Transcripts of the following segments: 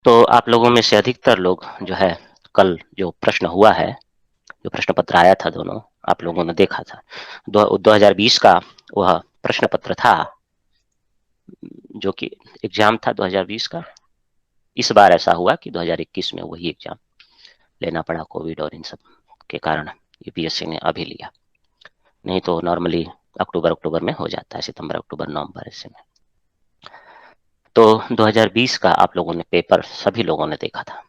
तो आप लोगों में से अधिकतर लोग जो है कल जो प्रश्न हुआ है, जो प्रश्न पत्र आया था दोनों, आप लोगों ने देखा था। 2020 का वह प्रश्न पत्र था, जो कि एग्जाम था 2020 का। इस बार ऐसा हुआ कि 2021 में वही एग्जाम लेना पड़ा, कोविड और इन सब के कारण यूपीएससी ने अभी लिया। नहीं तो नॉर्मली अक्टूबर में हो जाता है, सितंबर अक्टूबर नवंबर ऐसे में। तो 2020 का आप लोगों ने पेपर सभी लोगों ने देखा था।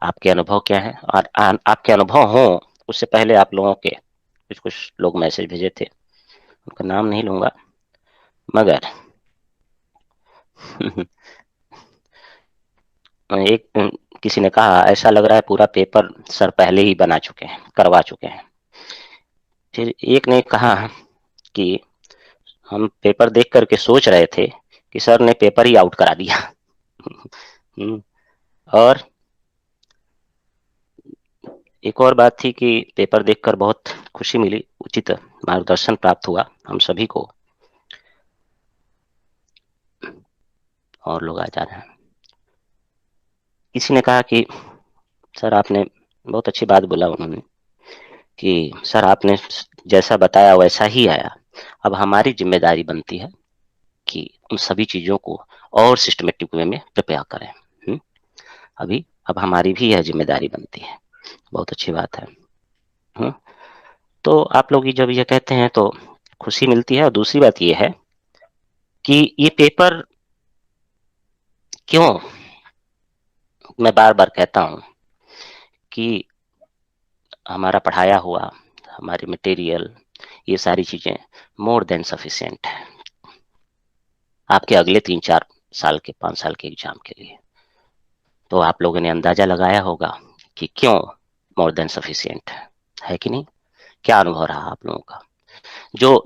आपके अनुभव क्या है? और आपके अनुभव हो उससे पहले आप लोगों के कुछ कुछ लोग मैसेज भेजे थे, उनका नाम नहीं लूंगा, मगर एक किसी ने कहा ऐसा लग रहा है पूरा पेपर सर पहले ही बना चुके हैं, करवा चुके हैं। फिर एक ने कहा कि हम पेपर देख करके सोच रहे थे कि सर ने पेपर ही आउट करा दिया। और एक और बात थी कि पेपर देखकर बहुत खुशी मिली, उचित मार्गदर्शन प्राप्त हुआ हम सभी को। और लोग आ जा रहे हैं। किसी ने कहा कि सर आपने बहुत अच्छी बात बोला, उन्होंने कि सर आपने जैसा बताया वैसा ही आया। अब हमारी जिम्मेदारी बनती है कि उन सभी चीजों को और सिस्टमेटिक वे में प्रिपेयर करें। अभी अब हमारी भी यह जिम्मेदारी बनती है। बहुत अच्छी बात है। तो आप लोग जब ये कहते हैं तो खुशी मिलती है। और दूसरी बात ये है कि ये पेपर क्यों, मैं बार बार कहता हूं कि हमारा पढ़ाया हुआ, हमारी मटेरियल, ये सारी चीजें मोर देन सफिशिएंट है आपके अगले 3-4 साल के 5 साल के एग्जाम के लिए। तो आप लोगों ने अंदाजा लगाया होगा कि क्यों मोर देन सफिशिएंट है कि नहीं? क्या अनुभव रहा आप लोगों का? जो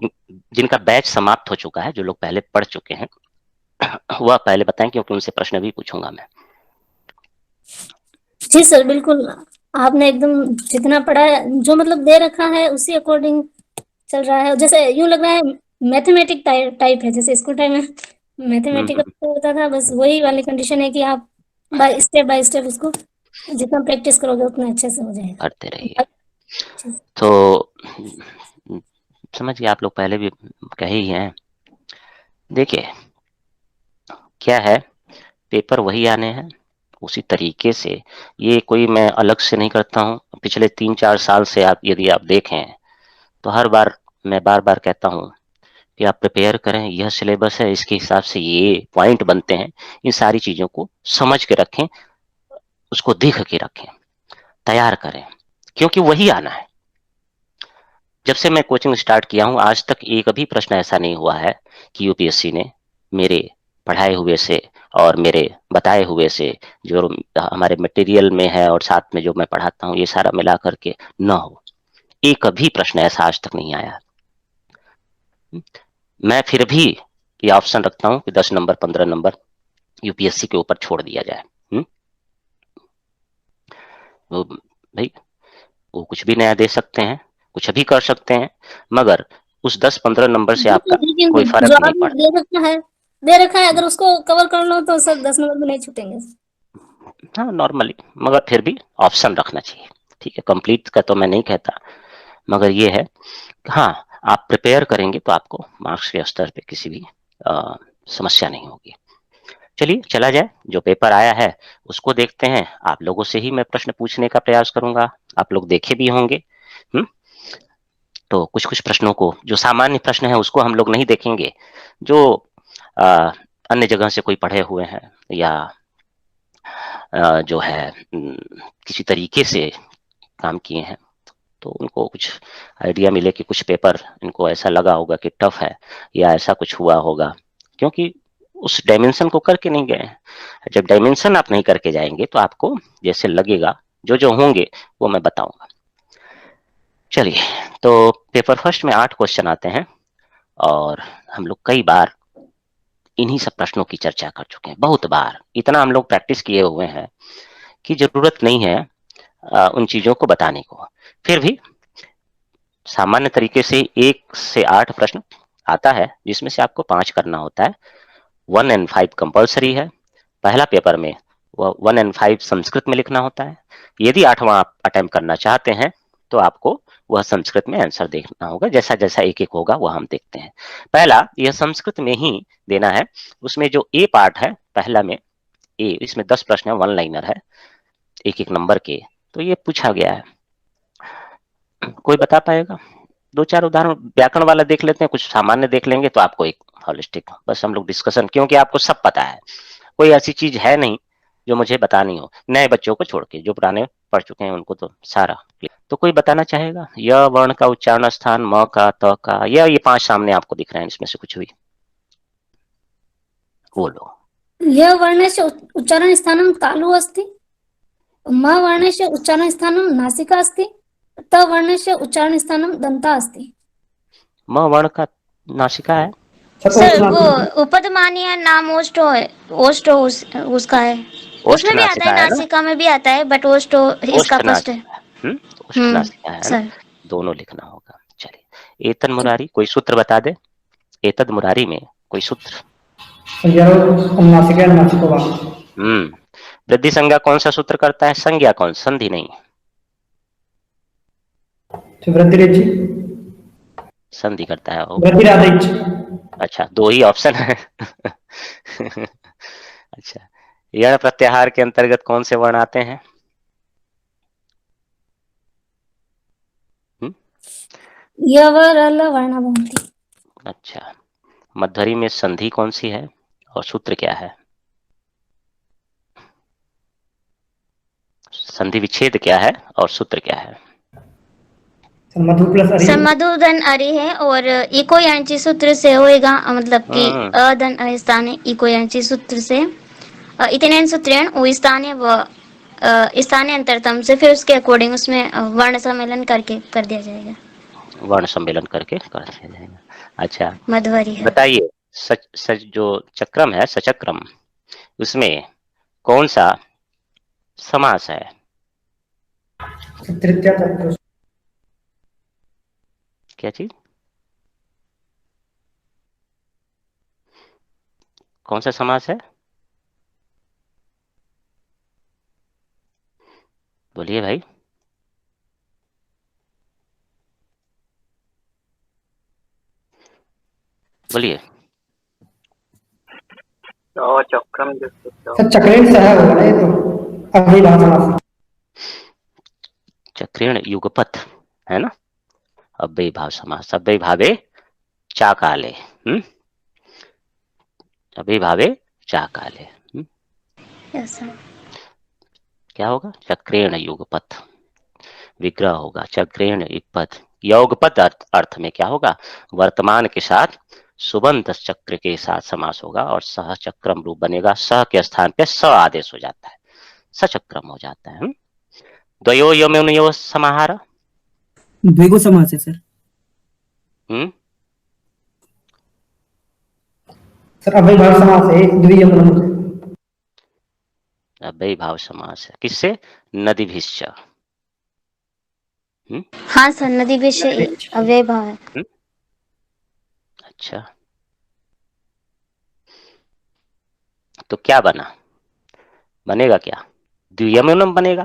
जिनका बैच समाप्त हो चुका है, जो लोग पहले पढ़ चुके हैं, वह पहले बताएं, क्योंकि उनसे प्रश्न भी पूछूंगा मैं। जी सर, बिल्कुल। आपने एकदम जितना पढ़ा है, जो मतलब दे रखा है उसी अकॉर्डिंग चल रहा है। जैसे यूं लग रहा है मैथमेटिक टाइप है, जैसे स्कूल टाइम में मैथमेटिकल होता था, बस वही वाली कंडीशन है कि आप बाय स्टेप उसको जितना प्रैक्टिस करोगे उतना अच्छे से हो पढ़ते रहिए। जाएगा। तो समझिए, आप लोग पहले भी कहे ही हैं। देखिए क्या है, पेपर वही आने हैं उसी तरीके से। ये कोई मैं अलग से नहीं करता हूँ। पिछले 3-4 साल से आप यदि आप देखें तो हर बार मैं बार बार कहता हूँ कि आप प्रिपेयर करें, यह सिलेबस है, इसके हिसाब से ये पॉइंट बनते हैं। इन सारी चीजों को समझ के रखें, उसको देख के रखें, तैयार करें, क्योंकि वही आना है। जब से मैं कोचिंग स्टार्ट किया हूं आज तक एक भी प्रश्न ऐसा नहीं हुआ है कि यूपीएससी ने मेरे पढ़ाए हुए से और मेरे बताए हुए से, जो हमारे मटेरियल में है और साथ में जो मैं पढ़ाता हूँ, ये सारा मिला करके न हो। एक भी प्रश्न ऐसा आज तक नहीं आया। मैं फिर भी ये ऑप्शन रखता हूँ कि 10 नंबर 15 नंबर यूपीएससी के ऊपर छोड़ दिया जाए। वो भाई, वो कुछ भी नया दे सकते हैं, कुछ भी कर सकते हैं, मगर उस 10-15 नंबर से आपका लेकिन कोई जो फर्क नहीं आपने पड़ता। दे रखा है, अगर उसको कवर कर लो तो सर 10 नंबर भी नहीं छूटेंगे। हाँ नॉर्मली, मगर फिर भी ऑप्शन रखना चाहिए। ठीक है, कंप्लीट का तो मैं नहीं कहता, मगर ये है हाँ, आप प्रिपेयर करेंगे तो आपको मार्क्स के स्तर पे किसी भी समस्या नहीं होगी। चलिए चला जाए, जो पेपर आया है उसको देखते हैं। आप लोगों से ही मैं प्रश्न पूछने का प्रयास करूंगा, आप लोग देखे भी होंगे। तो कुछ कुछ प्रश्नों को, जो सामान्य प्रश्न है उसको हम लोग नहीं देखेंगे। जो आ, अन्य जगह से कोई पढ़े हुए हैं या जो है किसी तरीके से काम किए हैं, तो उनको कुछ आइडिया मिले कि कुछ पेपर इनको ऐसा लगा होगा कि टफ है, या ऐसा कुछ हुआ होगा, क्योंकि उस डायमेंशन को करके नहीं गए हैं। जब डायमेंशन आप नहीं करके जाएंगे तो आपको जैसे लगेगा, जो जो होंगे वो मैं बताऊंगा। चलिए, तो पेपर फर्स्ट में 8 क्वेश्चन आते हैं, और हम लोग कई बार इन्हीं सब प्रश्नों की चर्चा कर चुके हैं, बहुत बार। इतना हम लोग प्रैक्टिस किए हुए हैं कि जरूरत नहीं है उन चीजों को बताने को। फिर भी सामान्य तरीके से 1 से 8 प्रश्न आता है, जिसमें से आपको 5 करना होता है। 1 and 5 कंपल्सरी है। पहला पेपर में वह 1 एंड 5 संस्कृत में लिखना होता है। यदि 8वां आप अटेम्प्ट करना चाहते हैं तो आपको वह संस्कृत में आंसर देखना होगा। जैसा जैसा एक एक होगा वह हम देखते हैं। पहला यह संस्कृत में ही देना है। उसमें जो ए पार्ट है पहला में ए, इसमें 10 प्रश्न है, 1 लाइनर है, एक एक नंबर के। तो ये पूछा गया है, कोई बता पाएगा? दो चार उदाहरण व्याकरण वाला देख लेते हैं, कुछ सामान्य देख लेंगे तो आपको एक हॉलिस्टिक, बस हम लोग डिस्कशन, क्योंकि आपको सब पता है, कोई ऐसी चीज है नहीं जो मुझे बतानी हो, नए बच्चों को छोड़ के, जो पुराने पढ़ चुके हैं उनको तो सारा। तो कोई बताना चाहेगा य वर्ण का उच्चारण स्थान, म का, त का, या ये 5 सामने आपको दिख रहे हैं, इसमें से कुछ भी बोलो। य वर्णस्य उच्चारणस्थानं तालु अस्ति, म वर्णस्य उच्चारणस्थानं नासिका अस्ति, त वर्णस्य उच्चारणस्थानं दन्ता अस्ति। म वर्ण का नासिका है। सर वो उपदमानीय नाम उसका है, ओष्ठ उसमें भी आता है, नासिका है ना, नासिका में भी आता है, बट ओस्टो इसका ओष्ठ फर्स्ट है। नासिका है, ओष्ठ नासिका है ना, सर दोनों लिखना होगा। चलिए, एतन मुरारी कोई सूत्र बता दे, एतद मुरारी में कोई सूत्र। वृद्धि संज्ञा कौन सा सूत्र करता है? संज्ञा कौन, संधि नहीं, संधि करता है वो। अच्छा, दो ही ऑप्शन है। अच्छा, यण प्रत्याहार के अंतर्गत कौन से वर्ण आते हैं? य व र ल वर्णा भवन्ति। अच्छा, मध्वरी में संधि कौन सी है और सूत्र क्या है? संधि विच्छेद क्या है और सूत्र क्या है? सर मधु धन अरि है और इको यांची सूत्र से होएगा, मतलब कि अधन स्थान इको यांची सूत्र से इतने सूत्रेण वो स्थानीय व स्थानीय अंतरतम से, फिर उसके अकॉर्डिंग उसमें वर्ण सम्मेलन करके कर दिया जाएगा, वर्ण सम्मेलन करके कर दिया जाएगा। अच्छा, मधुवरी है। बताइए, सच सच जो चक्रम है, सचक्रम, उसमें कौन सा समास है? क्या चीज, कौन सा समास है? बोलिए भाई। बोलिए। चक्रेण युगपथ है ना, अव्ययी भाव समास, अव्ययी भावे चाकाले, अव्ययी भावे चाकाले, यस सर। क्या होगा? चक्रेण युगपथ, विग्रह होगा, चक्रेण युगपथ। योगपथ अर्थ में क्या होगा? वर्तमान के साथ सुबंत चक्र के साथ समास होगा और सह चक्रम रूप बनेगा, सह के स्थान पे स आदेश हो जाता है, सचक्रम हो जाता है। द्वयो यमयो समाहार, द्विगु समास है सर। सर अव्ययी भाव समास है, द्वितीय प्रमुख है। अव्ययी भाव समास है, किससे? नदीभिश्च। हाँ सर, नदी विषय अव्यय भाव है। अच्छा, तो क्या बना, बनेगा क्या? द्वियमनम बनेगा।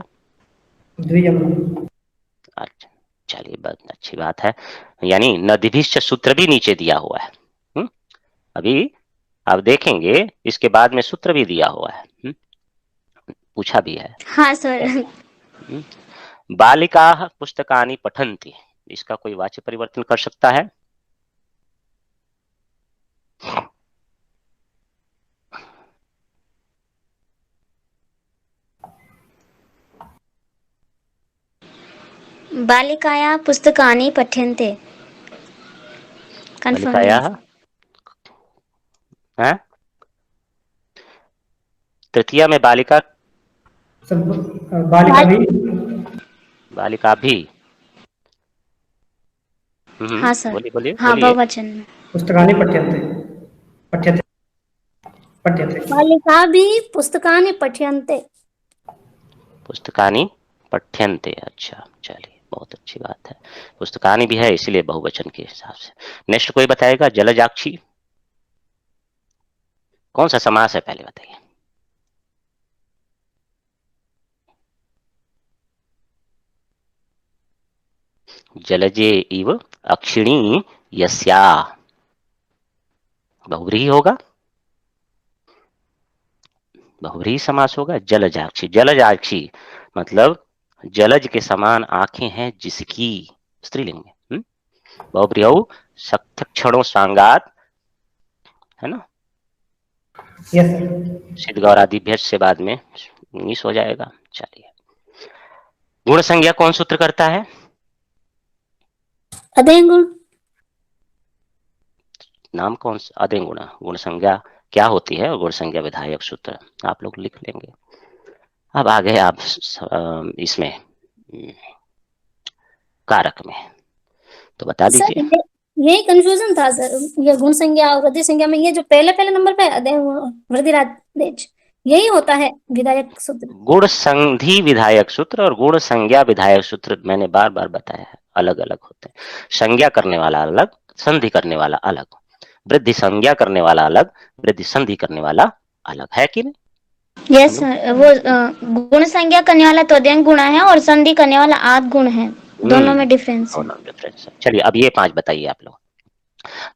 अच्छा, चलिए, बहुत अच्छी बात है। यानी नदीभिश्च सूत्र भी नीचे दिया हुआ है। अभी आप देखेंगे इसके बाद में सूत्र भी दिया हुआ है, पूछा भी है। हाँ सर। बालिका पुस्तकानि पठन्ति, इसका कोई वाच्य परिवर्तन कर सकता है? बालिकायाः पुस्तकानि पठ्यन्ते, बालिकायाः है, तृतीया में बालिका, बालिका भी, बालिका भी। हाँ सर, बोलिए बोलिए हाँ बोलिए। बहुवचन में। पुस्तकानि पठ्यन्ते, पठ्यते, पठ्यते। बालिका भी पुस्तकानि पठ्यन्ते, पुस्तकानि पठ्यन्ते, अच्छा, चलिए, बहुत अच्छी बात है। पुस्तकानि भी है इसीलिए बहुवचन के हिसाब से। नेक्स्ट कोई बताएगा? जलजाक्षी कौन सा समास है, पहले बताइए। जलजे इव अक्षिणी यस्या, बहुव्रीहि होगा, बहुव्रीहि समास होगा। जलजाक्षी, जलजाक्षी मतलब जलज के समान आंखें हैं जिसकी, स्त्रीलिंग में। बहुव्रीहौ सख्यक्षणों सांगात, है ना, यस सर। सिद्ध गौरादिभ्य से बाद में 19 हो जाएगा। चलिए, गुण संज्ञा कौन सूत्र करता है? अध्ययन गुण। नाम कौन सा? अध्ययन गुण। गुण संज्ञा क्या होती है और गुण संज्ञा विधायक सूत्र आप लोग लिख लेंगे। अब आ गए आप इसमें कारक में, तो बता सर दीजिए। यही कंफ्यूजन था सर, ये गुण संज्ञा और वृद्धि संज्ञा में, ये जो पहले पहले नंबर पे अध्ययन गुण वृद्धिरादेश, यही होता है विधायक सूत्र। गुण संधि विधायक सूत्र और गुण संज्ञा विधायक सूत्र मैंने बार बार बताया है, अलग अलग होते हैं। संज्ञा करने वाला अलग, संधि करने वाला अलग, वृद्धि संज्ञा करने वाला अलग, वृद्धि संधि करने वाला अलग, है कि नहीं? यस सर, वो गुण संज्ञा करने वाला तो अध्ययन गुण है और संधि करने वाला आद गुण है, दोनों में डिफरेंस है। डिफरेंस है। चलिए अब ये 5 बताइए आप लोग।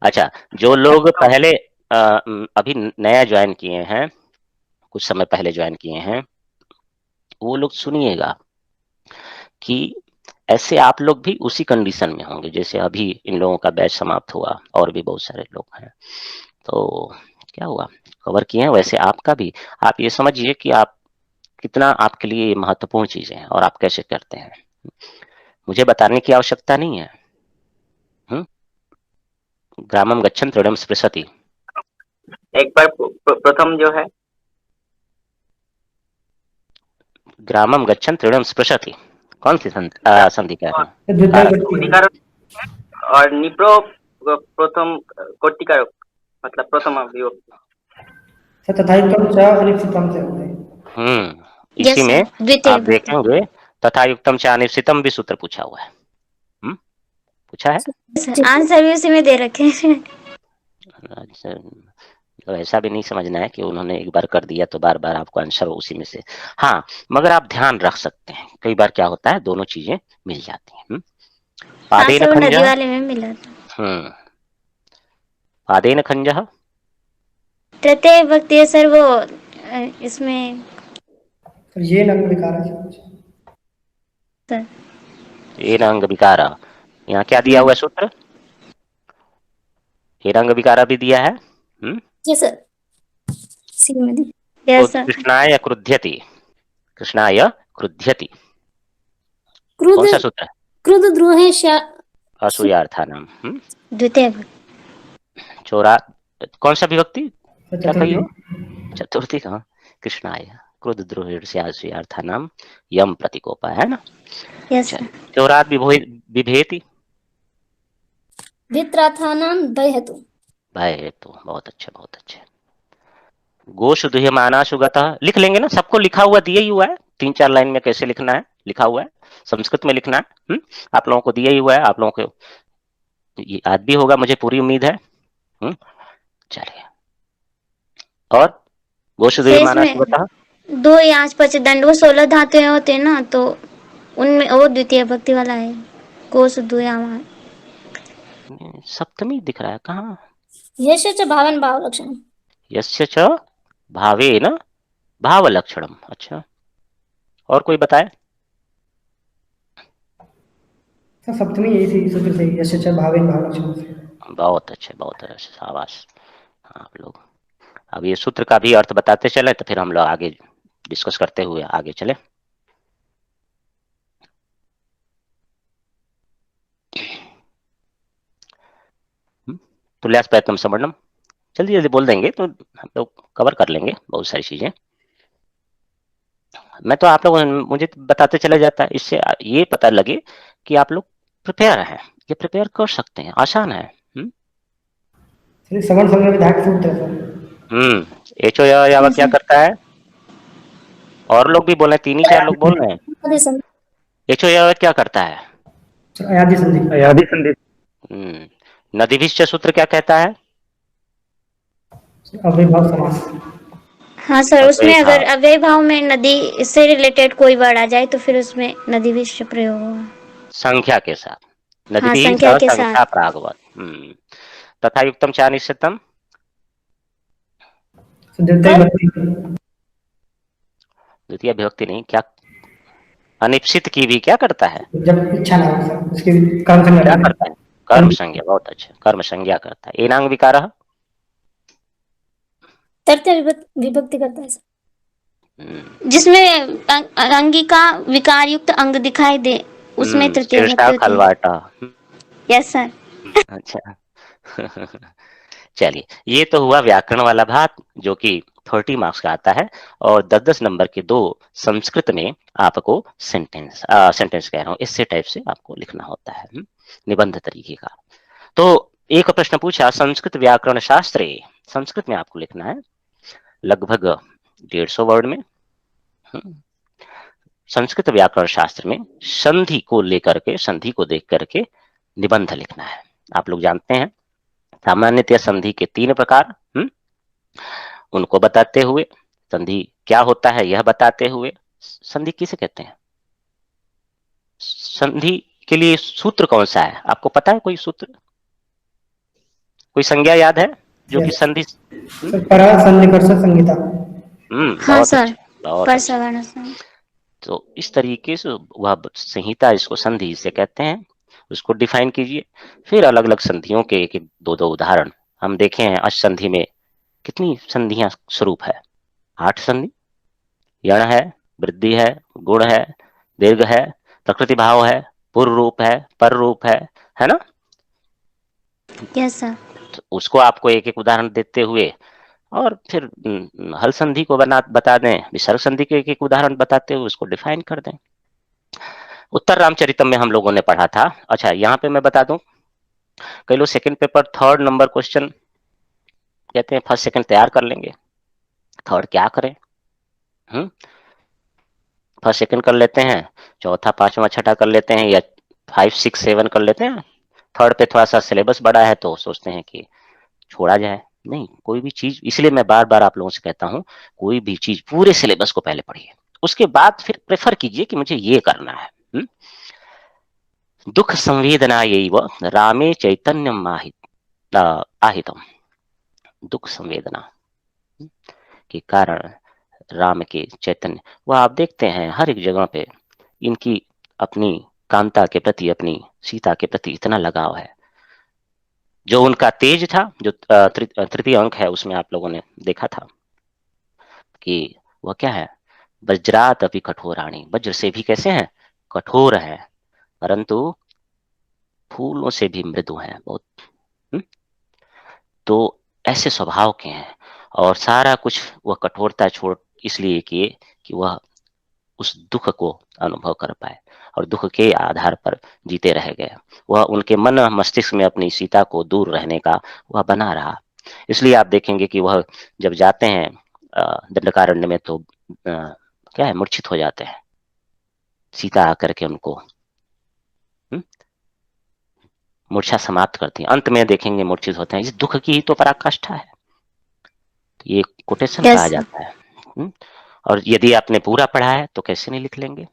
अच्छा, जो लोग पहले अभी नया ज्वाइन किए हैं, कुछ समय पहले ज्वाइन किए हैं, वो लोग सुनिएगा कि ऐसे आप लोग भी उसी कंडीशन में होंगे जैसे अभी इन लोगों का बैच समाप्त हुआ, और भी बहुत सारे लोग हैं। तो क्या हुआ, कवर किए हैं, वैसे आपका भी। आप ये समझिए कि आप कितना, आपके लिए ये महत्वपूर्ण चीजें हैं और आप कैसे करते हैं, मुझे बताने की आवश्यकता नहीं है। ग्रामम गच्छन् त्रिणम स्पृशति, एक बार प्रथम जो है, ग्रामम गच्छन् त्रिणम स्पृशति, कौन सी संधि कह रहे हैं? द्वितीय कारक। व्यक्ति है। कोटिकारक और निप्रो प्रथम कोटिकारक, मतलब प्रथम विभक्ति। सर तथायुक्तम च अनिश्चितम से होते हैं। इसी Yes, में sir. द्वितीय आप विभक्ति। देखेंगे तथा युक्तम च अनिश्चितम भी सूत्र पूछा हुआ है। पूछा है। सर आंसर भी उसी में दे रखे हैं। अच्छा, तो ऐसा भी नहीं समझना है कि उन्होंने एक बार कर दिया तो बार बार आपको आंसर उसी में से। हाँ, मगर आप ध्यान रख सकते हैं, कई बार क्या होता है दोनों चीजें मिल जाती हैं। हाँ पादेन सर, वो नदी खंजः, वाले में मिला था। पादेन खंजः, तृतीय विभक्ति है सर, वो इसमें सर ये नंग विकार है सर। एन अंग विकारा, यहाँ क्या दिया हुआ है सूत्र? एन अंग विकारा भी दिया है। जी सर, सी में दी। Yes sir. कृष्णाय क्रुध्यति, कृष्णाय क्रुध्यति, क्रुद्ध, कौन सा सूत्र है? क्रुद्ध द्रोहेश्या असूयार्थानाम। द्वितीय विभक्ति। चोरा, कौन सा विभक्ति क्या कही हो? चतुर्थी। चतुर्थी कहाँ? कृष्णाय क्रोध द्रोहार्थानाम यम प्रतिकोपा, है ना। Yes sir. चौरात विभेति, वित्राथानाम भय हेतु। भय हेतु, बहुत अच्छे बहुत अच्छे। गोश दुह्यमाना सुगतः, लिख लेंगे ना, सबको लिखा हुआ दिया ही हुआ है, 3-4 लाइन में कैसे लिखना है लिखा हुआ है, संस्कृत में लिखना है। आप लोगों को दिया ही हुआ है, आप लोगों को याद भी होगा, मुझे पूरी उम्मीद है। चलिए, और गोश दुह्यमाना सुगतः, दो यांश पच दंड, वो 16 धातुएं होते हैं ना, तो उनमें वो द्वितीय भक्ति वाला है। कोश दुयामा सप्तमी दिख रहा है कहाँ? यश च भावन भाव लक्षण, यस्य च भावेन भाव लक्षणम। अच्छा, और कोई बताए? सर सप्तमी यही सूत्र से यश च भावेन भाव लक्षण से। बहुत अच्छे बहुत अच्छे, शाबाश। आप लोग अब ये सूत्र का भी अर्थ बताते चले तो फिर हम लोग आगे डिस्कस करते हुए आगे चले। तुल्यास प्रयत्नम समर्णम, जल्दी जल्दी बोल देंगे तो हम लोग कवर कर लेंगे बहुत सारी चीजें। मैं तो आप लोग मुझे बताते चला जाता है, इससे ये पता लगे कि आप लोग प्रिपेयर हैं, ये प्रिपेयर कर सकते हैं, आसान है। सवर्ण संज्ञा विधायक सूत्र है सर। एचो यावा क्या करता है? और लोग भी बोल रहे हैं, 3-4 लोग बोल रहे हैं। एचो यावा क्या करता है? अयादि संधि। अयादि संधि। नदीभिश्च सूत्र क्या कहता है? अव्ययभाव समास। हाँ सर, उसमें अगर अव्यय भाव में नदी से रिलेटेड कोई वर्ड आ जाए तो फिर उसमें नदी विश्व प्रयोग होगा, संख्या के साथ। हाँ, नदीभिः संख्या सह के साथ। संख्या प्रागवत्। तथा युक्तम च निश्चितम। द्वितीय कब? विभक्ति। द्वितीय विभक्ति नहीं, क्या अनिश्चित की भी क्या करता है, जब इच्छा ना हो सर, उसकी कर्म संज्ञा क्या कर करता है, कर्म संज्ञा। बहुत अच्छा, कर्म संज्ञा करता है। एनांग विकारः। तृतीय विभक्ति करता है सर। जिसमें अंगी का विकार युक्त अंग दिखाई दे, उसमें तृतीय शीर्षा विभक्ति होती है। खलवाटा। Yes sir. अच्छा। चलिए, ये तो हुआ व्याकरण वाला भाग, जो कि 30 मार्क्स का आता है, और 10-10 नंबर के 2 संस्कृत में आपको सेंटेंस कह रहा हूँ, इससे टाइप से आपको लिखना होता है, निबंध तरीके का। तो एक प्रश्न पूछा, संस्कृत व्याकरण शास्त्रे, संस्कृत में आपको लिखना है लगभग 150 वर्ड में। संस्कृत व्याकरण शास्त्र में संधि को लेकर के, संधि को देख करके निबंध लिखना है। आप लोग जानते हैं सामान्यतः संधि के 3 प्रकार, उनको बताते हुए, संधि क्या होता है यह बताते हुए, संधि किसे कहते हैं, संधि के लिए सूत्र कौन सा है, आपको पता है कोई सूत्र, कोई संज्ञा याद है जो कि संधि। सर परा सन्निकर्ष संहिता। हाँ बहुत सर, अच्छा, बहुत पर अच्छा। सवर्ण से। तो इस तरीके से वह संहिता, इसको संधि से कहते हैं, उसको डिफाइन कीजिए। फिर अलग अलग संधियों के एक एक 2-2 उदाहरण हम देखे हैं। अष्ट संधि में कितनी संधियां स्वरूप है, 8 संधि, यण है, वृद्धि है, गुण है, दीर्घ है, प्रकृति भाव है, पूर्व रूप है, पर रूप है ना। Yes sir. तो उसको आपको एक एक उदाहरण देते हुए, और फिर हल संधि को बता दें, विसर्ग संधि के एक एक उदाहरण बताते हुए उसको डिफाइन कर दें। उत्तर रामचरितम में हम लोगों ने पढ़ा था। अच्छा, यहाँ पे मैं बता दूं, कई लोग second paper 3rd number question कहते हैं, फर्स्ट सेकंड तैयार कर लेंगे, थर्ड क्या करें। फर्स्ट सेकंड कर लेते हैं, चौथा पांचवा छठा कर लेते हैं, या 5 6 7 कर लेते हैं। थर्ड पे थोड़ा सा सिलेबस बड़ा है तो सोचते हैं कि छोड़ा जाए। नहीं, कोई भी चीज, इसलिए मैं बार बार आप लोगों से कहता हूँ, कोई भी चीज पूरे सिलेबस को पहले पढ़िए, उसके बाद फिर प्रेफर कीजिए कि मुझे ये करना है। दुख संवेदना यही रामे चैतन्यम आहितम। दुख संवेदना के कारण राम के चैतन्य, वह आप देखते हैं हर एक जगह पे इनकी अपनी कांता के प्रति, अपनी सीता के प्रति इतना लगाव है। जो उनका तेज था, जो तृतीय अंक है, उसमें आप लोगों ने देखा था कि वह क्या है, वज्रात अपि कठोराणी, वज्र से भी कैसे हैं, कठोर है, परंतु फूलों से भी मृदु हैं बहुत। तो ऐसे स्वभाव के हैं, और सारा कुछ वह कठोरता छोड़ इसलिए किए कि वह उस दुख को अनुभव कर पाए, और दुख के आधार पर जीते रह गए। वह उनके मन मस्तिष्क में अपनी सीता को दूर रहने का वह बना रहा। इसलिए आप देखेंगे कि वह जब जाते हैं दंडकारण्य में, तो क्या है, मूर्छित हो जाते हैं, सीता आकर के उनको मूर्छा समाप्त करती है। अंत में देखेंगे मूर्छित होते हैं। इस दुख की ही तो पराकाष्ठा है, ये कोटेशन कहा यस सर। जाता है। और यदि आपने पूरा पढ़ा है तो कैसे नहीं लिख लेंगे।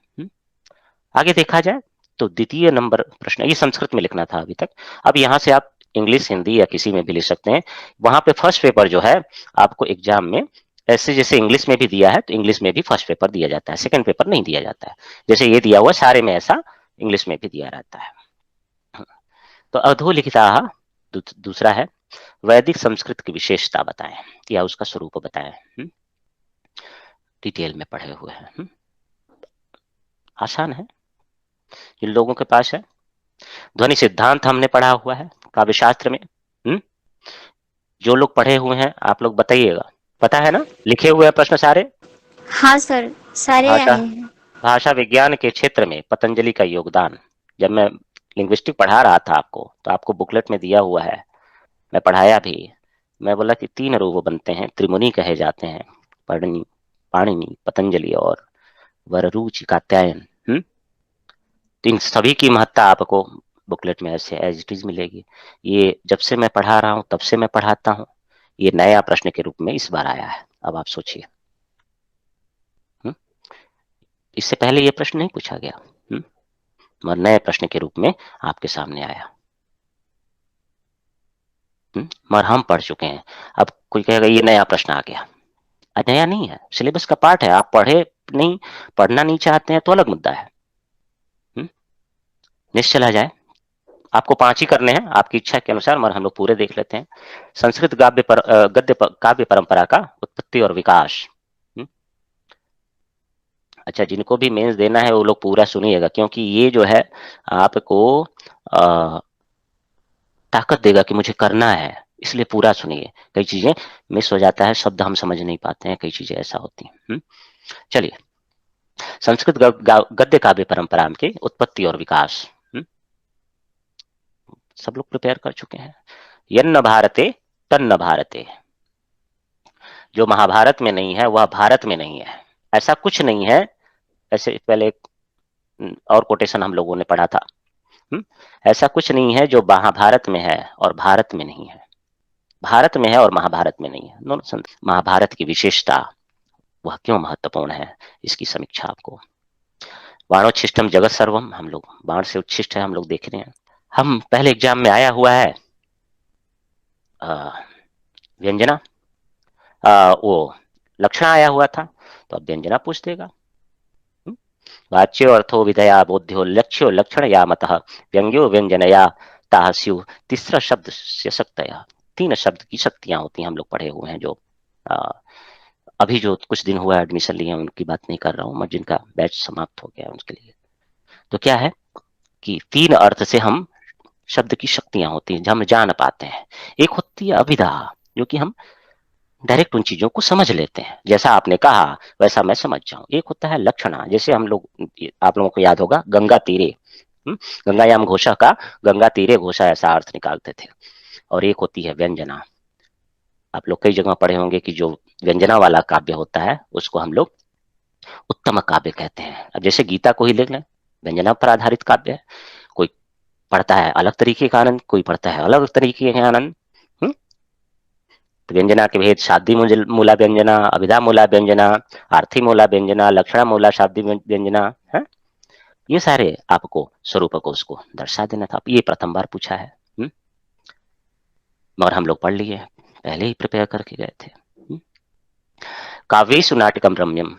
आगे देखा जाए तो द्वितीय नंबर प्रश्न, ये संस्कृत में लिखना था अभी तक। अब यहाँ से आप इंग्लिश, हिंदी या किसी में भी लिख सकते हैं। वहां पे फर्स्ट पेपर जो है आपको एग्जाम में, ऐसे जैसे इंग्लिश में भी दिया है तो इंग्लिश में भी फर्स्ट पेपर दिया जाता है, सेकंड पेपर नहीं दिया जाता है। जैसे ये दिया हुआ सारे में, ऐसा इंग्लिश में भी दिया रहता है। तो अधोलिखिता दूसरा है, वैदिक संस्कृत की विशेषता बताएं या उसका स्वरूप बताएं। डिटेल में पढ़े हुए हैं, आसान है, जिन लोगों के पास है। ध्वनि सिद्धांत हमने पढ़ा हुआ है काव्य शास्त्र में। जो लोग पढ़े हुए हैं आप लोग बताइएगा, पता है ना, लिखे हुए हैं प्रश्न सारे। हाँ सर, सारे भाषा आए हैं। भाषा विज्ञान के क्षेत्र में पतंजलि का योगदान, जब मैं लिंग्विस्टिक पढ़ा रहा था आपको, तो आपको बुकलेट में दिया हुआ है, मैं पढ़ाया भी। मैं बोला कि 3 रूप बनते हैं, त्रिमुनि कहे जाते हैं, पाणिनि, पतंजलि और वररुचि कात्यायन। तो इन सभी की महत्ता आपको बुकलेट में ऐसे एज इट इज मिलेगी। ये जब से मैं पढ़ा रहा हूँ तब से मैं पढ़ाता हूँ, ये नया प्रश्न के रूप में इस बार आया है। अब आप सोचिए, इससे पहले ये प्रश्न नहीं पूछा गया। नए प्रश्न के रूप में आपके सामने आया। मगर हम पढ़ चुके हैं। अब कोई कहेगा ये नया प्रश्न आ गया, नया नहीं है, सिलेबस का पार्ट है। आप नहीं पढ़ना नहीं चाहते हैं तो अलग मुद्दा है। नेक्स्ट चला जाए। आपको 5 ही करने हैं आपकी इच्छा के अनुसार, मगर हम लोग पूरे देख लेते हैं। संस्कृत गद्य काव्य परंपरा का उत्पत्ति और विकास। अच्छा, जिनको भी मेंस देना है वो लोग पूरा सुनिएगा, क्योंकि ये जो है आपको ताकत देगा कि मुझे करना है, इसलिए पूरा सुनिए। कई चीजें मिस हो जाता है, शब्द हम समझ नहीं पाते हैं, कई चीजें ऐसा होती हैं। चलिए, संस्कृत गद्य काव्य परंपरा के उत्पत्ति और विकास। सब लोग प्रिपेयर कर चुके हैं। यन्न भारते तन्न भारते। जो महाभारत में नहीं है वह भारत में नहीं है, ऐसा कुछ नहीं है। ऐसे पहले एक और कोटेशन हम लोगों ने पढ़ा था। ऐसा कुछ नहीं है जो महाभारत में है और भारत में नहीं है, भारत में है और महाभारत में नहीं है। महाभारत की विशेषता, वह क्यों महत्वपूर्ण है, इसकी समीक्षा आपको। बाणोच्छिष्टम जगत सर्वम, हम लोग बाण से उच्छिष्ट है, हम लोग देख रहे हैं। हम पहले एग्जाम में आया हुआ है व्यंजना, वो लक्षण आया हुआ था, तो अब व्यंजना पूछ देगा। वाच्यो अर्थो विधया बोध्यो लक्ष्यो लक्षण या मतः व्यंग्यो व्यंजनया तास्यु। तीसरा शब्द से शक्तया, 3 शब्द की शक्तियां होती हैं, हम लोग पढ़े हुए हैं। जो अभी जो कुछ दिन हुआ एडमिशन लिए उनकी बात नहीं कर रहा हूं मैं, जिनका बैच समाप्त हो गया उनके लिए। तो क्या है कि 3 अर्थ से हम शब्द की शक्तियां होती हैं जो हम जान पाते हैं। एक होती है अभिधा, जो कि हम डायरेक्ट उन चीजों को समझ लेते हैं, जैसा आपने कहा वैसा मैं समझ जाऊं। एक होता है लक्षणा, जैसे हम लोग, आप लोगों को याद होगा गंगा तीरे, गंगायाम घोषा का गंगा तीरे घोषा ऐसा अर्थ निकालते थे। और एक होती है व्यंजना। आप लोग कई जगह पढ़े होंगे कि जो व्यंजना वाला काव्य होता है उसको हम लोग उत्तम काव्य कहते हैं। अब जैसे गीता को ही ले लें, व्यंजना पर आधारित काव्य है। कोई पढ़ता है अलग तरीके का आनंद, कोई पढ़ता है अलग तरीके का आनंद। व्यंजना के भेद, शाब्दी मूला व्यंजना, अभिधा मूला व्यंजना, आर्थी मूला व्यंजना, लक्षणा मूला शाब्दी व्यंजना है। ये सारे आपको स्वरूप को उसको दर्शा देना था। ये प्रथम बार पूछा है, मगर हम लोग पढ़ लिए, पहले ही प्रिपेयर करके गए थे। काव्येषु नाटकम रम्यम,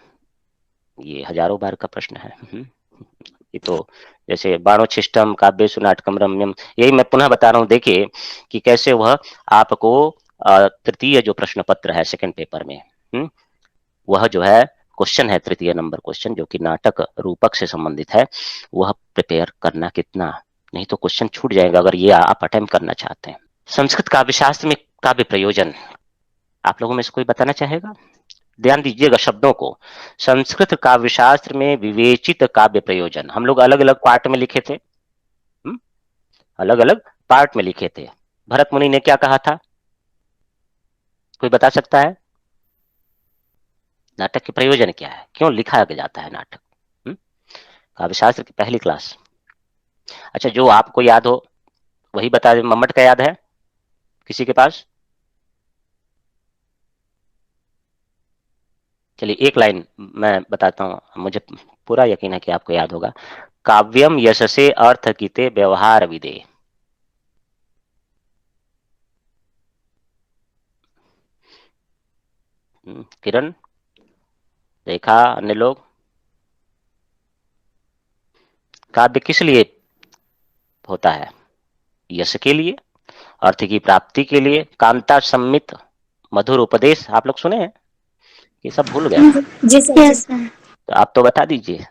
ये हजारों बार का प्रश्न है। ये तो जैसे बाणोच्छिष्टम काव्येषु नाटकम रम्यम, यही मैं पुनः बता रहा हूँ। देखिए कि कैसे वह आपको तृतीय जो प्रश्न पत्र है सेकंड पेपर में, वह जो है क्वेश्चन है, तृतीय नंबर क्वेश्चन जो कि नाटक रूपक से संबंधित है, वह प्रिपेयर करना कितना, नहीं तो क्वेश्चन छूट जाएगा अगर ये आप अटेम्प्ट करना चाहते हैं। संस्कृत काव्य शास्त्र में काव्य प्रयोजन, आप लोगों में से कोई बताना चाहेगा? ध्यान दीजिएगा शब्दों को। संस्कृत काव्य शास्त्र में विवेचित काव्य प्रयोजन, हम लोग अलग अलग पार्ट में लिखे थे, अलग अलग पार्ट में लिखे थे। भरत मुनि ने क्या कहा था, कोई बता सकता है? नाटक के प्रयोजन क्या है, क्यों लिखा जाता है नाटक? काव्य शास्त्र की पहली क्लास। अच्छा, जो आपको याद हो वही बता दे। मम्मट का याद है किसी के पास? चलिए एक लाइन मैं बताता हूँ, मुझे पूरा यकीन है कि आपको याद होगा। काव्यम यशसे अर्थ कीते व्यवहार विदे। किरण, रेखा, अन्य लोग, काव्य किस लिए होता है? यश के लिए, अर्थ की प्राप्ति के लिए, कांता सम्मित मधुर उपदेश, आप लोग सुने हैं? ये सब भूल गए? जी सर। Yes sir. तो आप तो बता दीजिए।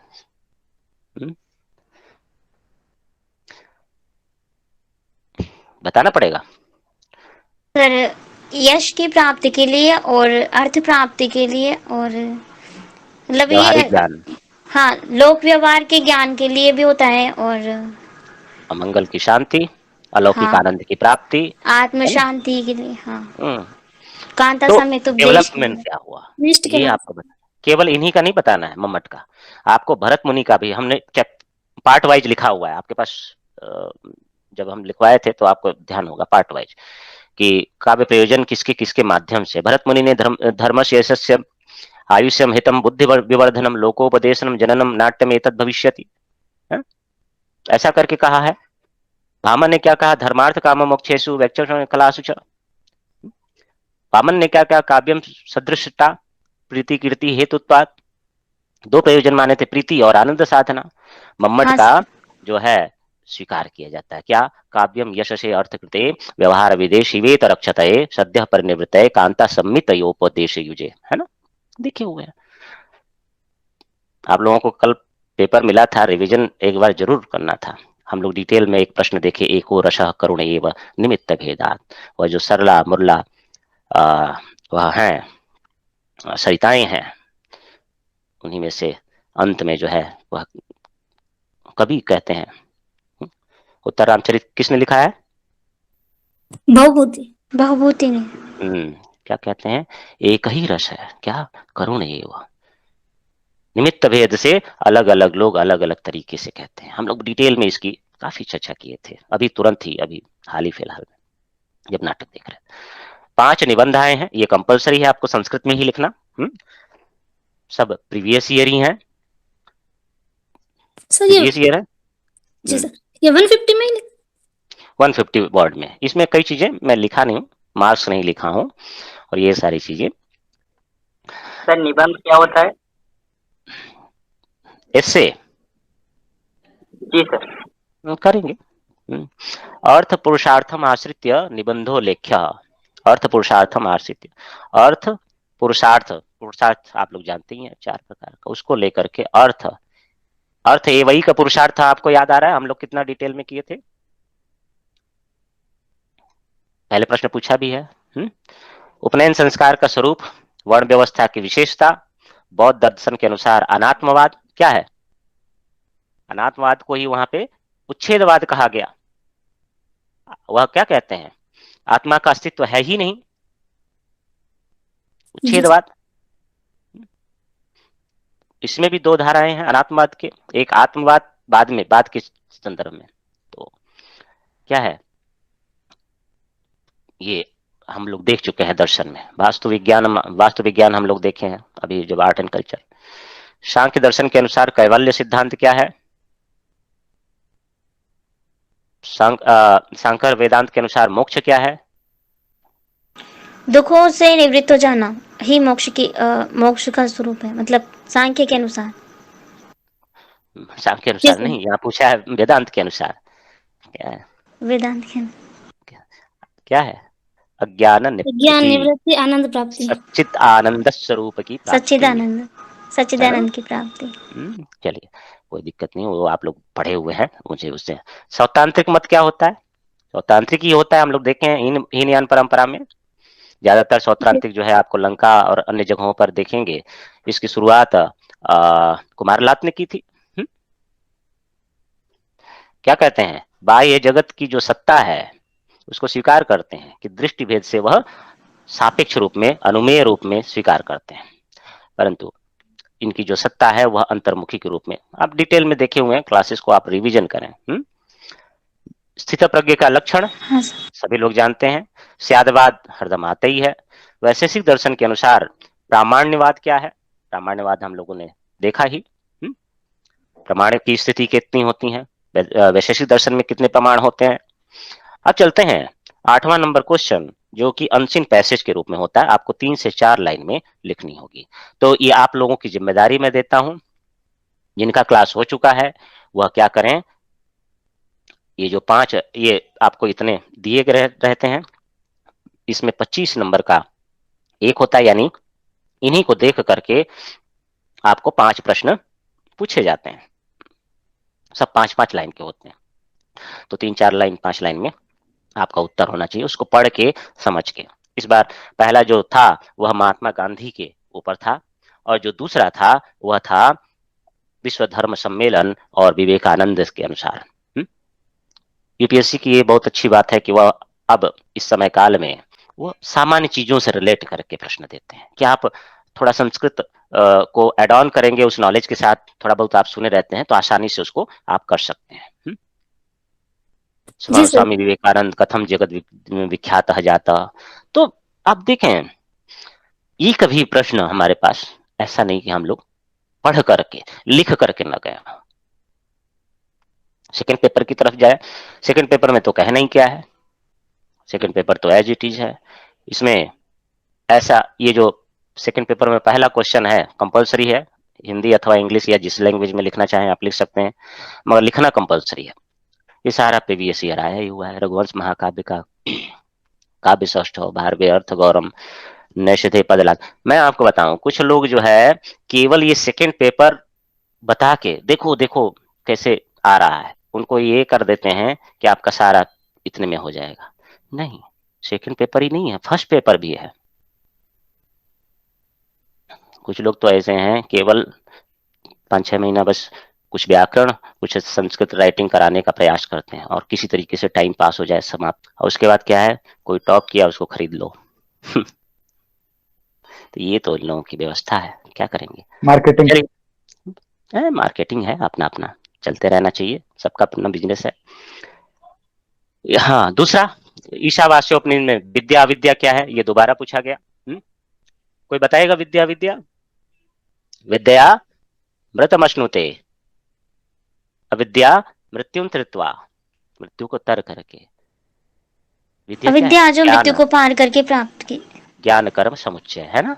बताना पड़ेगा सर, यश की प्राप्ति के लिए और अर्थ प्राप्ति के लिए और मतलब ये, व्यवहारिक ज्ञान, हाँ, लोक व्यवहार के ज्ञान के लिए भी होता है और अमंगल की शांति, अलौकिक हाँ, आनंद की प्राप्ति, आत्म है ना? शांति के लिए। हाँ, कांता तो समेत उपदेश के डेवलपमेंट लिए। क्या हुआ नेक्स्ट ये क्या? आपको बता, केवल इन्हीं का नहीं बताना है, मम्मट का, आपको भरत मुनि का भी हमने पार्ट वाइज लिखा हुआ है आपके पास। जब हम लिखवाए थे तो आपको ध्यान होगा पार्ट वाइज कि काव्य प्रयोजन किसके किसके माध्यम से। भरत मुनि ने धर्मस्य यशस्य आयुष्यम हितम बुद्धि विवर्धनम लोकोपदेशनम जननम नाट्यम एतद् भविष्यति, ऐसा करके कहा है। वामन ने क्या कहा, धर्मार्थ काम मोक्षेषु वैचक्षण कलासु च। वामन ने क्या कहा, काव्यम सदृशता प्रीति कीर्ति हेतुत्वात्। दो प्रयोजन माने थे, प्रीति और आनंद साधना। मम्मट हाँ का सर। जो है स्वीकार किया जाता है, क्या, काव्यम यशसे अर्थकृते व्यवहार विदेशिवेत रक्षतये सद्यः परिनिवृत्तये कांता सम्मितयोपदेश युजे, है ना, देखे हुए हैं। आप लोगों को कल पेपर मिला था, रिवीजन एक बार जरूर करना था। हम लोग डिटेल में एक प्रश्न देखे, एको रसः करुण एव निमित्त भेदात्। वह जो सरला मुरला वह है सरिताएं हैं, उन्हीं में से अंत में जो है वह कवि कहते हैं। उत्तर रामचरित किसने लिखा है? भवभूति। बहुभूति ने। क्या कहते हैं, एक ही रस है, क्या, करुण एव। निमित्त भेद से अलग अलग लोग अलग अलग तरीके से कहते हैं। हम लोग डिटेल में इसकी काफी चर्चा किए थे, अभी तुरंत ही, अभी हाल ही फिलहाल में जब नाटक देख रहे हैं। 5 निबंध आए हैं, ये कंपलसरी है आपको संस्कृत में ही लिखना। सब प्रीवियस ईयर ही है, सर ये प्रीवियस ईयर है। जी सर, ये 150 में ही 150 वर्ड में। इसमें कई चीजें मैं लिखा नहीं हूँ, मार्क्स नहीं लिखा हूँ, और ये सारी चीजें। सर निबंध क्या होता है? ऐसे जी सर। करेंगे। अर्थ पुरुषार्थम आश्रित्य निबंधो लेख्य। अर्थ पुरुषार्थम आश्रित्य, अर्थ पुरुषार्थ, पुरुषार्थ आप लोग जानते ही हैं 4 प्रकार का, उसको लेकर के अर्थ, अर्थ ये वही का पुरुषार्थ था। आपको याद आ रहा है हम लोग कितना डिटेल में किए थे, पहले प्रश्न पूछा भी है। उपनयन संस्कार का स्वरूप, वर्ण व्यवस्था की विशेषता, बौद्ध दर्शन के अनुसार अनात्मवाद। क्या है, अनात्मवाद को ही वहां पे उच्छेदवाद कहा गया। वह क्या कहते हैं, आत्मा का अस्तित्व है ही नहीं, उच्छेदवाद। इसमें भी 2 धाराएं हैं अनात्मवाद के, एक आत्मवाद बाद में, बाद के संदर्भ में। तो क्या है, ये हम लोग देख चुके हैं दर्शन में। वास्तु विज्ञान हम लोग देखे हैं अभी जब आर्ट एंड कल्चर। सांख्य दर्शन के अनुसार कैवल्य सिद्धांत क्या है, सांकर वेदांत के अनुसार मोक्ष क्या है, दुखों से निवृत्त हो जाना ही मोक्ष का स्वरूप है, मतलब सांख्य के अनुसार। सांख्य के अनुसार नहीं, यहाँ पूछा है वेदांत के अनुसार। क्या है, वेदांत के क्या है, अज्ञान ज्ञान निवृत्ति, निवृत्ति आनंद प्राप्ति। सच्चित आनंद स्वरूप की प्राप्ति, सच्चिदानंद की प्राप्ति। चलिए कोई दिक्कत नहीं, वो आप लोग पढ़े हुए हैं, मुझे उससे। सौतांत्रिक मत क्या होता है, सौतांत्रिक ही होता है, हम लोग देखे हैं हीनयान परंपरा में ज्यादातर सौतांत्रिक जो है आपको लंका और अन्य जगहों पर देखेंगे। इसकी शुरुआत कुमारलात ने की थी। क्या कहते हैं, बाह्य जगत की जो सत्ता है उसको स्वीकार करते हैं कि दृष्टि भेद से वह सापेक्ष रूप में, अनुमेय रूप में स्वीकार करते हैं, परंतु इनकी जो सत्ता है वह अंतर्मुखी के रूप में। आप डिटेल में देखे हुए हैं, क्लासेस को आप रिवीजन करें। स्थित प्रज्ञ का लक्षण सभी लोग जानते हैं, स्यादवाद हरदम आता ही है। वैशेषिक दर्शन के अनुसार प्रामाण्यवाद क्या है, प्रामाण्यवाद हम लोगों ने देखा ही, प्रमाण की स्थिति कितनी होती है, वैशेषिक दर्शन में कितने प्रमाण होते हैं। अब चलते हैं 8वां नंबर क्वेश्चन, जो कि अनसीन पैसेज के रूप में होता है, आपको 3 से 4 लाइन में लिखनी होगी। तो ये आप लोगों की जिम्मेदारी मैं देता हूं, जिनका क्लास हो चुका है वह क्या करें, ये जो 5 ये आपको इतने दिए गए रहते हैं, इसमें 25 नंबर का एक होता है, यानी इन्हीं को देख करके आपको 5 प्रश्न पूछे जाते हैं, सब 5-5 लाइन के होते हैं। तो 3-4 लाइन 5 लाइन में आपका उत्तर होना चाहिए, उसको पढ़ के समझ के। इस बार पहला जो था वह महात्मा गांधी के ऊपर था, और जो दूसरा था वह था विश्व धर्म सम्मेलन और विवेकानंद के अनुसार। यूपीएससी की ये बहुत अच्छी बात है कि वह अब इस समय काल में वो सामान्य चीजों से रिलेट करके प्रश्न देते हैं कि आप थोड़ा संस्कृत को एड ऑन करेंगे उस नॉलेज के साथ, थोड़ा बहुत आप सुने रहते हैं तो आसानी से उसको आप कर सकते हैं। स्वामी विवेकानंद कथम जगत विख्यात जाता। तो आप देखें, ये कभी प्रश्न हमारे पास ऐसा नहीं कि हम लोग पढ़ करके लिख करके न गए, सेकंड पेपर की तरफ जाए। सेकंड पेपर में तो कहना ही क्या है, सेकंड पेपर तो एज इट इज है। इसमें ऐसा, ये जो सेकंड पेपर में पहला क्वेश्चन है कंपलसरी है, हिंदी अथवा इंग्लिश या जिस लैंग्वेज में लिखना चाहें आप लिख सकते हैं, मगर लिखना कंपलसरी है। ये सारा प्रीवियस ईयर आया ही हुआ है। रघुवंश महाकाव्य का काव्य सौष्ठव, भारवे अर्थ गौरम, नैषधे पदलाग। मैं आपको बताऊं, कुछ लोग जो है केवल ये सेकंड पेपर बता के देखो देखो कैसे आ रहा है, उनको ये कर देते हैं कि आपका सारा इतने में हो जाएगा। नहीं, सेकंड पेपर ही नहीं है, फर्स्ट पेपर भी है। कुछ लोग तो ऐसे हैं केवल 5-6 महीना बस कुछ व्याकरण, कुछ संस्कृत राइटिंग कराने का प्रयास करते हैं और किसी तरीके से टाइम पास हो जाए, समाप्त। और उसके बाद क्या है, कोई टॉप किया उसको खरीद लो। तो ये तो इन लोगों की व्यवस्था है, क्या करेंगे। मार्केटिंग, चलिए, मार्केटिंग है, अपना अपना चलते रहना चाहिए, सबका अपना बिजनेस है। हाँ, दूसरा ईशावास्योपनिषद में विद्या अविद्या क्या है, ये दोबारा पूछा गया। कोई बताएगा विद्या अविद्या? विद्या मृतमश्नुते, अविद्या मृत्युम धृत्वा, मृत्यु को तर करके। विद्या क्या अविद्या है? जो मृत्यु को पार करके प्राप्त की। ज्ञान कर्म समुच्चय है ना।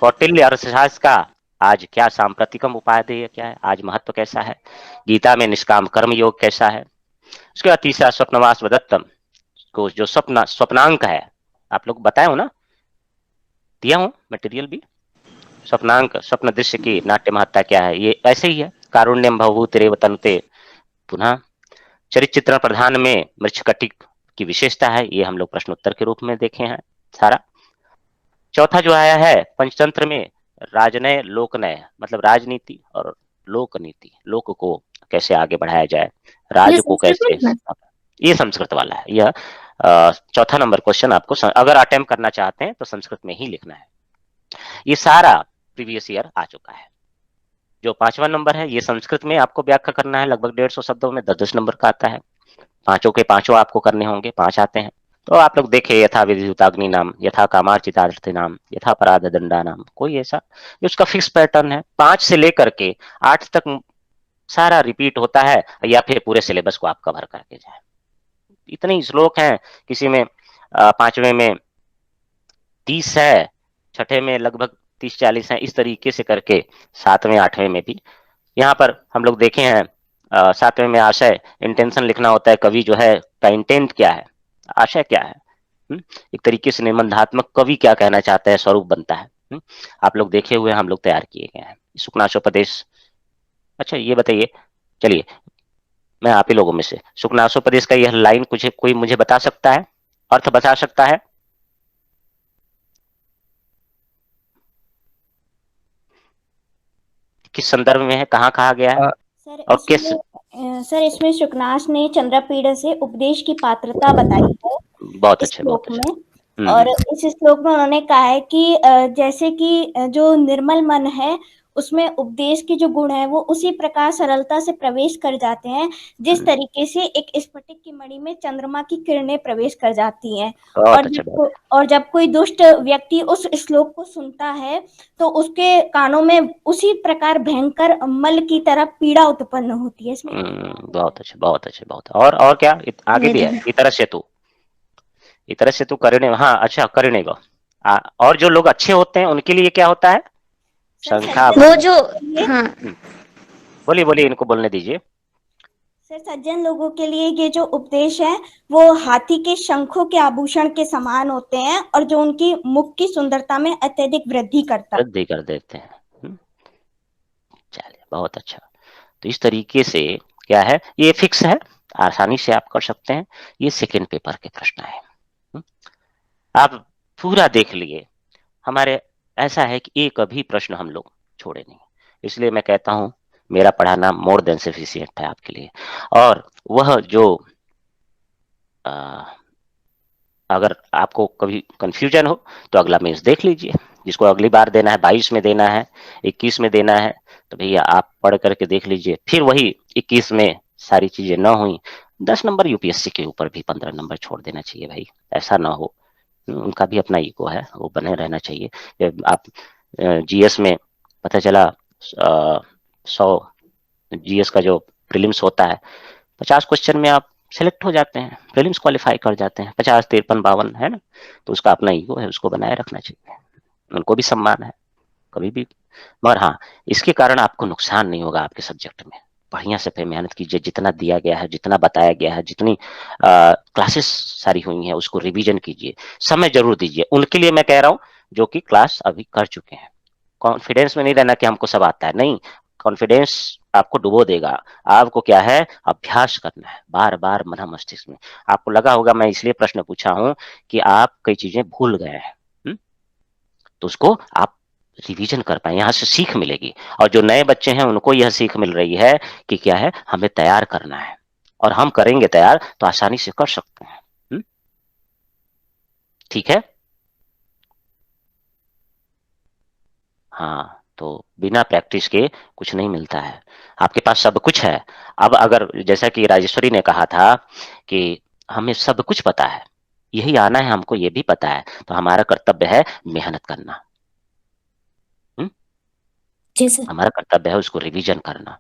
कौटिल्य अर्थशास्त्र का आज क्या सांप्रतिकम उपादेय क्या है, आज महत्व कैसा है। गीता में निष्काम कर्म योग कैसा है। उसके बाद तीसरा स्वप्नवास वदत्तम को जो स्वप्नांक है, आप लोग बताए हो ना, दिया हूं मटेरियल भी। स्वप्नांक, स्वप्न दृश्य की नाट्य महत्ता क्या है, ये ऐसे ही है। कारुण्यम भवभूत रेव तनुते, पुनः चरित्र चित्रण प्रधान में मृच्छकटिक की विशेषता है, ये हम लोग प्रश्नोत्तर के रूप में देखे हैं सारा। चौथा जो आया है पंचतंत्र में राजनय लोकनय, मतलब राजनीति और लोक नीति, लोक को कैसे आगे बढ़ाया जाए, राज को कैसे, ये संस्कृत वाला है। यह चौथा नंबर क्वेश्चन आपको अगर अटेम्प्ट करना चाहते हैं तो संस्कृत में ही लिखना है। ये सारा प्रीवियस ईयर आ चुका है। जो 5वां नंबर है ये संस्कृत में आपको व्याख्या करना है, लगभग 150 शब्दों में 10-10 नंबर का आता है। पांचों के पांचों आपको करने होंगे, 5 आते हैं। तो आप लोग देखे, यथा विद्युताग्नि नाम, यथा कामार्चितार्थी नाम, यथा पराध दंडा नाम, कोई ऐसा उसका फिक्स पैटर्न है। 5 से लेकर के 8 तक सारा रिपीट होता है, या फिर पूरे सिलेबस को आप कवर करके जाए। इतने श्लोक हैं, किसी में 5वें में 30 है, छठे में लगभग 30-40 है, इस तरीके से करके 7वें 8वें में भी। यहाँ पर हम लोग देखे हैं 7वें में आशय इंटेंशन लिखना होता है, कवि जो है का इंटेंट क्या है, आशय क्या है। एक तरीके से निबंधात्मक कवि क्या कहना चाहता है, स्वरूप बनता है। आप लोग देखे हुए, हम लोग तैयार किए गए हैं सुखनाशोपदेश। अच्छा ये बताइए, चलिए मैं आप ही लोगों में से सुखनाशोपदेश का यह लाइन कुछ कोई मुझे बता सकता है, अर्थ बता सकता है? किस संदर्भ में है, कहाँ कहा गया है और किस? सर इसमें शुकनाश ने चंद्रपीड़ से उपदेश की पात्रता बताई है बहुत इस अच्छे, श्लोक बहुत अच्छे। में। और इस श्लोक में उन्होंने कहा है कि जैसे कि जो निर्मल मन है उसमें उपदेश के जो गुण है वो उसी प्रकार सरलता से प्रवेश कर जाते हैं जिस तरीके से एक स्फटिक की मणि में चंद्रमा की किरणें प्रवेश कर जाती हैं। और जब कोई दुष्ट व्यक्ति उस श्लोक को सुनता है तो उसके कानों में उसी प्रकार भयंकर मल की तरह पीड़ा उत्पन्न होती है। इसमें बहुत अच्छे, बहुत अच्छे, बहुत। और क्या आगे भी है, इतर से तू करने, हाँ अच्छा करने को। और जो लोग अच्छे होते हैं उनके लिए क्या होता है, शंखा। वो जो, हाँ बोलिए बोलिए, इनको बोलने दीजिए। सर सज्जन लोगों के लिए ये जो उपदेश है वो हाथी के शंखों के आभूषण के समान होते हैं और जो उनकी मुख की सुंदरता में अत्यधिक वृद्धि कर देते हैं। चलिए बहुत अच्छा। तो इस तरीके से क्या है, ये फिक्स है, आसानी से आप कर सकते हैं। ये सेकंड पेपर के प्रश्न है, आप पूरा देख लिए। हमारे ऐसा है कि एक भी प्रश्न हम लोग छोड़े नहीं, इसलिए मैं कहता हूं मेरा पढ़ाना मोर देन सफिशिएंट है आपके लिए। और वह जो अगर आपको कभी कंफ्यूजन हो तो अगला मेंस देख लीजिए, जिसको अगली बार देना है 22 में देना है, 21 में देना है, तो भैया आप पढ़ करके देख लीजिए। फिर वही 21 में सारी चीजें ना हुई, 10 नंबर यूपीएससी के ऊपर भी 15 नंबर छोड़ देना चाहिए भाई, ऐसा ना हो। उनका भी अपना ईगो है, वो बने रहना चाहिए। आप जीएस में पता चला 100 जीएस का जो प्रीलिम्स होता है, 50 क्वेश्चन में आप सेलेक्ट हो जाते हैं, प्रीलिम्स क्वालिफाई कर जाते हैं, 50, 53, 52 है ना, तो उसका अपना ईगो है, उसको बनाए रखना चाहिए, उनको भी सम्मान है कभी भी। मगर हाँ, इसके कारण आपको नुकसान नहीं होगा आपके सब्जेक्ट में। बढ़िया से फिर मेहनत कीजिए, जितना दिया गया है, जितना बताया गया है, जितनी क्लासेस सारी हुई हैं उसको रिवीजन कीजिए, समय जरूर दीजिए। उनके लिए मैं कह रहा हूँ जो कि क्लास अभी कर चुके हैं। कॉन्फिडेंस में नहीं रहना कि हमको सब आता है, नहीं, कॉन्फिडेंस आपको डुबो देगा। आपको क्या है, अभ्यास करना है बार बार मन मस्तिष्क में। आपको लगा होगा मैं इसलिए प्रश्न पूछा हूं कि आप कई चीजें भूल गए हैं, तो उसको आप रिवीजन कर पाए, यहाँ से सीख मिलेगी। और जो नए बच्चे हैं उनको यह सीख मिल रही है कि क्या है, हमें तैयार करना है, और हम करेंगे तैयार तो आसानी से कर सकते हैं। ठीक है। हाँ, तो बिना प्रैक्टिस के कुछ नहीं मिलता है। आपके पास सब कुछ है। अब अगर जैसा कि राजेश्वरी ने कहा था कि हमें सब कुछ पता है, यही आना है, हमको ये भी पता है, तो हमारा कर्तव्य है मेहनत करना। जी सर। हमारा कर्तव्य है उसको रिवीजन करना।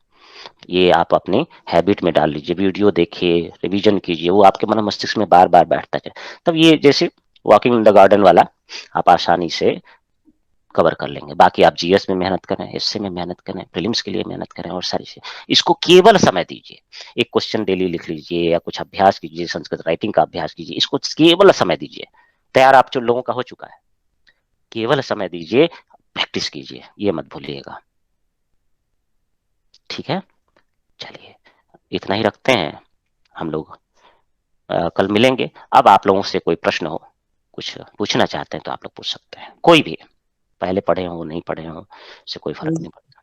ये आप अपने हैबिट में डाल लीजिए, वीडियो देखिए, रिवीजन कीजिए, वो आपके मन मस्तिष्क में बार बार बैठता है, तब ये जैसे वॉकिंग इन द गार्डन वाला आप आसानी से कवर कर लेंगे। बाकी आप जीएस में मेहनत करें, एसए में मेहनत करें, प्रीलिम्स के लिए मेहनत करें, और सारी चीजें, इसको केवल समय दीजिए। एक क्वेश्चन डेली लिख लीजिए, या कुछ अभ्यास कीजिए, संस्कृत राइटिंग का अभ्यास कीजिए, इसको केवल समय दीजिए। तैयार आप जो लोगों का हो चुका है, केवल समय दीजिए, प्रैक्टिस कीजिए, ये मत भूलिएगा। ठीक है, चलिए इतना ही रखते हैं हम लोग, कल मिलेंगे। अब आप लोगों से कोई प्रश्न हो, कुछ पूछना चाहते हैं तो आप लोग पूछ सकते हैं, कोई भी, पहले पढ़े हो नहीं पढ़े हो, से कोई फर्क नहीं पड़ता।